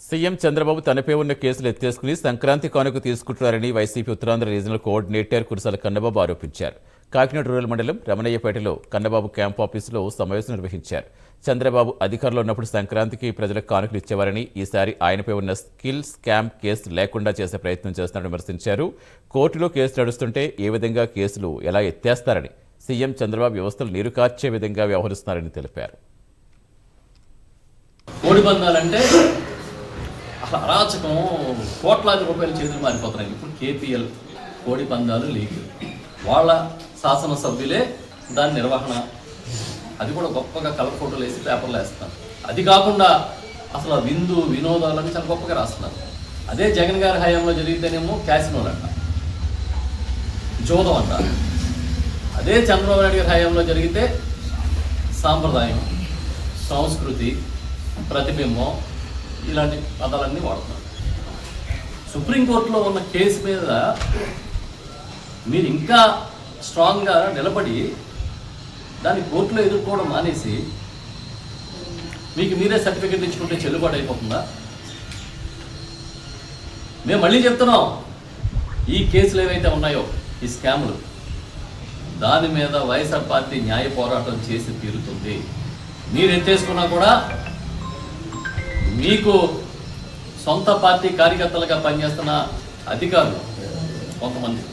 CM Chandrababu తనపై ఉన్న కేసులు ఎత్తేసుకుని సంక్రాంతి కానుక తీసుకుంటున్నారని YCP Uttarandhra regional coordinator Kurasala Kannababu ఆరోపించారు. కాకినాడ రూరల్ మండలం రమణయ్యపేటలో కన్నబాబు క్యాంప్ ఆఫీసులో సమావేశం నిర్వహించారు. చంద్రబాబు అధికారంలో ఉన్నప్పుడు సంక్రాంతికి ప్రజలకు కానుకలు ఇచ్చేవారని, ఈసారి ఆయనపై ఉన్న స్కిల్ స్కామ్ కేసు లేకుండా చేసే ప్రయత్నం చేస్తున్నారని విమర్శించారు. కోర్టులో కేసు నడుస్తుంటే ఏ విధంగా కేసులు ఎలా ఎత్తేస్తారని, సీఎం చంద్రబాబు వ్యవస్థలు నీరుకార్చే విధంగా వ్యవహరిస్తున్నారని తెలిపారు. అసలు అరాచకం, కోట్లాది రూపాయల చేతులు మారిపోతున్నాయి. ఇప్పుడు కేపీఎల్ కోడి పందాలు లీగ్, వాళ్ళ శాసనసభ్యులే దాని నిర్వహణ, అది కూడా గొప్పగా కలర్ ఫోటోలు వేసి పేపర్లు వేస్తున్నారు. అది కాకుండా అసలు విందు వినోదాలని చాలా గొప్పగా రాస్తున్నారు. అదే జగన్ గారి హయాంలో జరిగితేనేమో క్యాసినోలు అంట, జోదం అంట. అదే చంద్రబాబు నాయుడు గారి హయాంలో జరిగితే సాంప్రదాయం, సంస్కృతి, ప్రతిబింబం, ఇలాంటి పదాలన్నీ వాడుతున్నారు. సుప్రీంకోర్టులో ఉన్న కేసు మీద మీరు ఇంకా స్ట్రాంగ్గా నిలబడి దాన్ని కోర్టులో ఎదుర్కోవడం మానేసి మీకు మీరే సర్టిఫికెట్ ఇచ్చుకుంటే చెల్లుబాటు అయిపోతుందా? మేము మళ్ళీ చెప్తున్నాం, ఈ కేసులు ఏవైతే ఉన్నాయో, ఈ స్కాములు, దాని మీద వైఎస్ఆర్ పార్టీ న్యాయ పోరాటం చేసి తీరుతుంది. మీరు ఎత్తేసుకున్నా కూడా మీకు సొంత పార్టీ కార్యకర్తలుగా పనిచేస్తున్న అధికారులు కొంతమంది,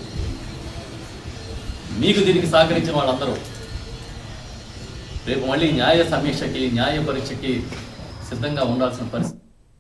మీకు దీనికి సహకరించిన వాళ్ళందరూ రేపు మళ్ళీ న్యాయ సమీక్షకి, న్యాయ పరీక్షకి సిద్ధంగా ఉండాల్సిన పరిస్థితి.